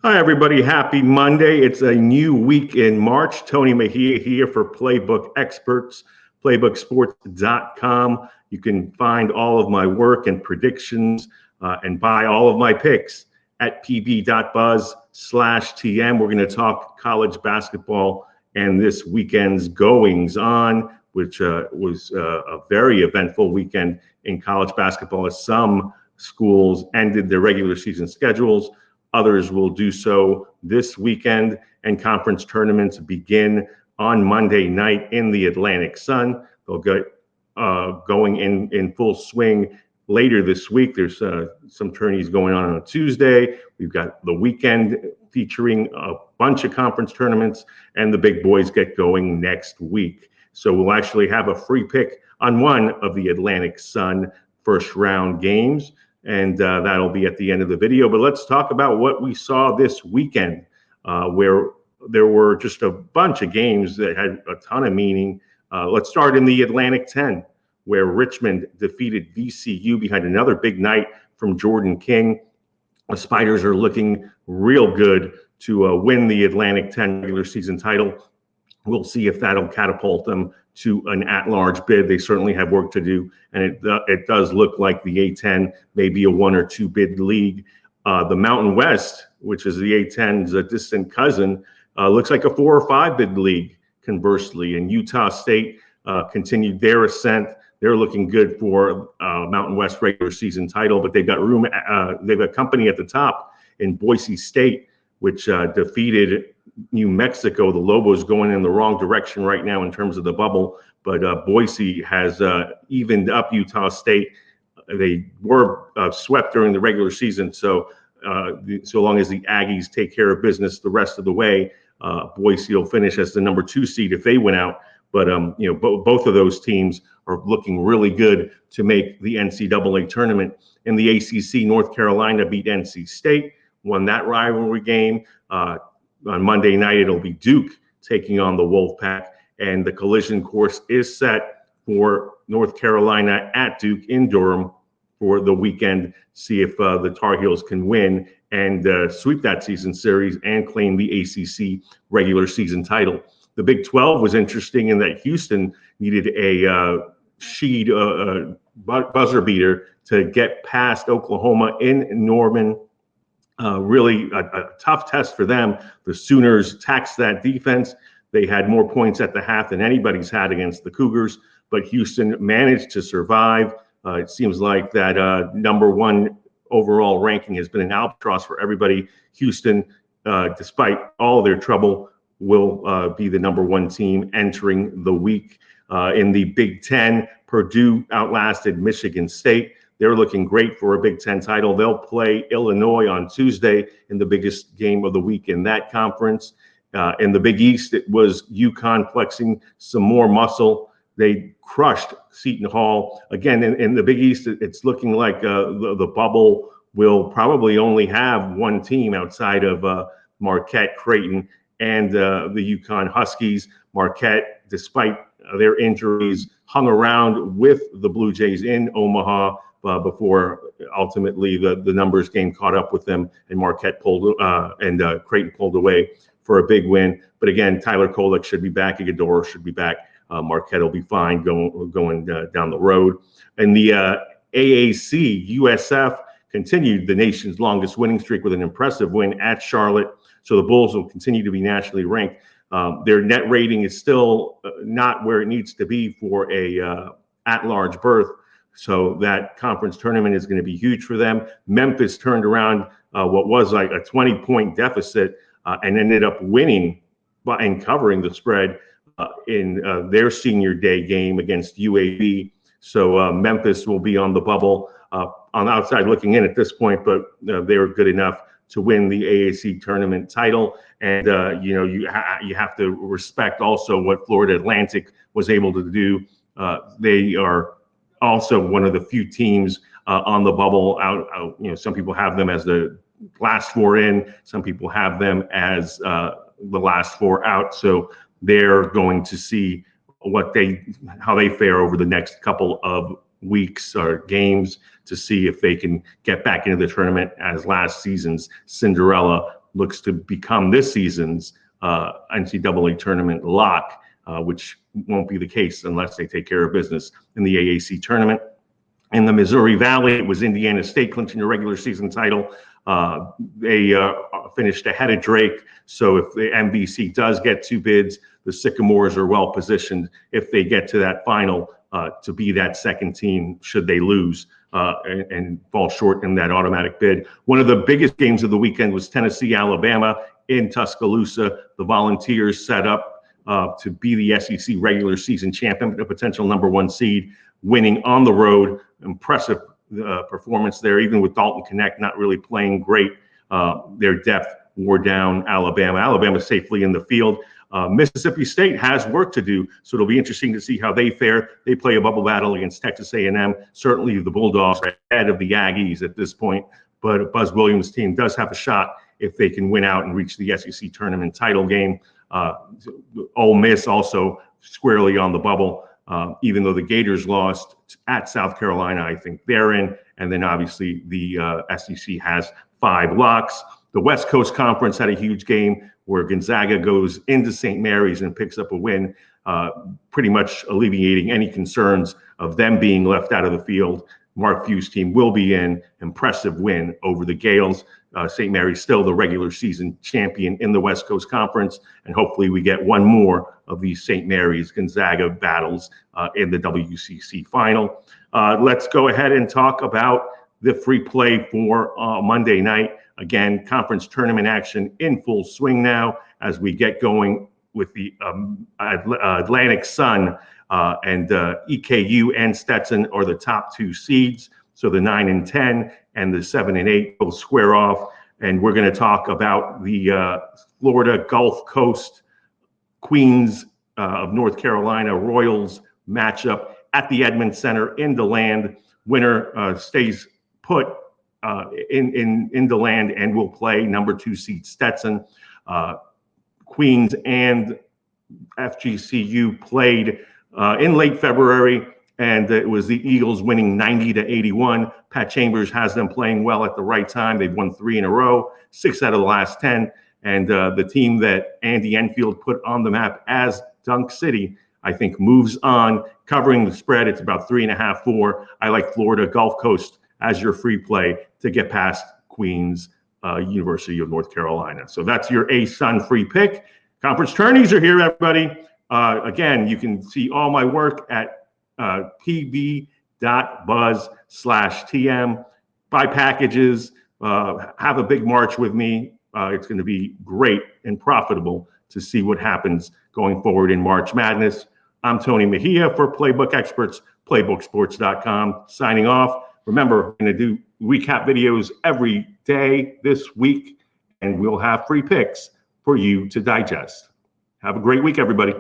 Hi, everybody. Happy Monday. It's a new week in March. Tony Mejia here for Playbook Experts, playbooksports.com. You can find all of my work and predictions and buy all of my picks at pb.buzz/TM. We're going to talk college basketball and this weekend's goings on, which was a very eventful weekend in college basketball as some schools ended their regular season schedules. Others will do so this weekend, and conference tournaments begin on Monday night in the Atlantic Sun. They'll get going in full swing later this week. There's some tourneys going on Tuesday. We've got the weekend featuring a bunch of conference tournaments, and the big boys get going next week. So we'll actually have a free pick on one of the Atlantic Sun first round games. And that'll be at the end of the video. But let's talk about what we saw this weekend, where there were just a bunch of games that had a ton of meaning. Let's start in the Atlantic 10, where Richmond defeated VCU behind another big night from Jordan King. The Spiders are looking real good to win the Atlantic 10 regular season title. We'll see if that'll catapult them to an at-large bid. They certainly have work to do, and it does look like the A10 may be a 1 or 2 bid league. The Mountain West, which is the A10's distant cousin, looks like a 4 or 5 bid league, conversely. And Utah State continued their ascent. They're looking good for Mountain West regular season title, but they've got room. They've got company at the top in Boise State, which defeated New Mexico. The Lobos going in the wrong direction right now in terms of the bubble, but Boise has evened up Utah State. They were swept during the regular season, so so long as the Aggies take care of business the rest of the way, Boise will finish as the number 2 seed if they win out. But both of those teams are looking really good to make the NCAA tournament. In the ACC, North Carolina beat NC State, won that rivalry game. On Monday night, it'll be Duke taking on the Wolfpack, and the collision course is set for North Carolina at Duke in Durham for the weekend. See if the Tar Heels can win and sweep that season series and claim the ACC regular season title. The Big 12 was interesting in that Houston needed a buzzer beater to get past Oklahoma in Norman. Really a tough test for them. The Sooners taxed that defense. They had more points at the half than anybody's had against the Cougars, but Houston managed to survive. It seems like that number 1 overall ranking has been an albatross for everybody. Houston, despite all their trouble, will be the number 1 team entering the week. In the Big Ten, Purdue outlasted Michigan State. They're looking great for a Big Ten title. They'll play Illinois on Tuesday in the biggest game of the week in that conference. In the Big East, it was UConn flexing some more muscle. They crushed Seton Hall. Again, in the Big East, it's looking like the bubble will probably only have one team outside of Marquette, Creighton, and the UConn Huskies. Marquette, despite their injuries, hung around with the Blue Jays in Omaha before ultimately the numbers game caught up with them, and Marquette pulled and Creighton pulled away for a big win. But again, Tyler Kolek should be back. Iguodala should be back. Marquette will be fine going down the road. And the AAC, USF continued the nation's longest winning streak with an impressive win at Charlotte. So the Bulls will continue to be nationally ranked. Their net rating is still not where it needs to be for a at-large berth. So that conference tournament is going to be huge for them. Memphis turned around what was like a 20-point deficit and ended up winning and covering the spread in their senior day game against UAB. So Memphis will be on the bubble on the outside looking in at this point, but they were good enough to win the AAC tournament title. And, you have to respect also what Florida Atlantic was able to do. They are also one of the few teams on the bubble out. Some people have them as the last 4 in. Some people have them as the last 4 out. So they're going to see how they fare over the next couple of weeks or games to see if they can get back into the tournament as last season's Cinderella looks to become this season's NCAA tournament lock, which won't be the case unless they take care of business in the AAC tournament. In the Missouri Valley, it was Indiana State clinching the regular season title. They finished ahead of Drake. So if the MVC does get 2 bids, the Sycamores are well positioned if they get to that final to be that second team should they lose and fall short in that automatic bid. One of the biggest games of the weekend was Tennessee, Alabama in Tuscaloosa. The Volunteers set up to be the SEC regular season champion, a potential #1 seed, winning on the road. Impressive performance there, even with Dalton Connect not really playing great. Their depth wore down Alabama. Alabama safely in the field. Mississippi State has work to do, so it'll be interesting to see how they fare. They play a bubble battle against Texas A&M. Certainly the Bulldogs are ahead of the Aggies at this point, but Buzz Williams' team does have a shot if they can win out and reach the SEC tournament title game. Ole Miss also squarely on the bubble. Even though the Gators lost at South Carolina, I think they're in. And then obviously the SEC has 5 locks. The West Coast Conference had a huge game where Gonzaga goes into St. Mary's and picks up a win, pretty much alleviating any concerns of them being left out of the field. Mark Few's team will be in. Impressive win over the Gales. St. Mary's still the regular season champion in the West Coast Conference, and hopefully we get one more of these St. Mary's Gonzaga battles in the WCC final. Let's go ahead and talk about the free play for Monday night. Again, conference tournament action in full swing now as we get going with the Atlantic Sun and EKU and Stetson are the top 2 seeds. So the 9 and 10 and the 7 and 8 will square off. And we're going to talk about the Florida Gulf Coast Queens of North Carolina Royals matchup at the Edmond Center in DeLand. Winner stays put in DeLand and will play #2 seed Stetson. Queens and FGCU played in late February, and it was the Eagles winning 90-81. Pat Chambers has them playing well at the right time. They've won 3 in a row, 6 out of the last 10. And the team that Andy Enfield put on the map as Dunk City, I think, moves on, covering the spread. It's about 3.5, 4. I like Florida Gulf Coast as your free play to get past Queens, University of North Carolina. So that's your A-Sun free pick. Conference tourneys are here, everybody. Again, you can see all my work at pb.buzz/TM. Buy packages, have a big March with me. It's going to be great and profitable to see what happens going forward in March Madness. I'm Tony Mejia for Playbook Experts, playbooksports.com, signing off. Remember, we're going to do recap videos every day this week, and we'll have free picks for you to digest. Have a great week, everybody.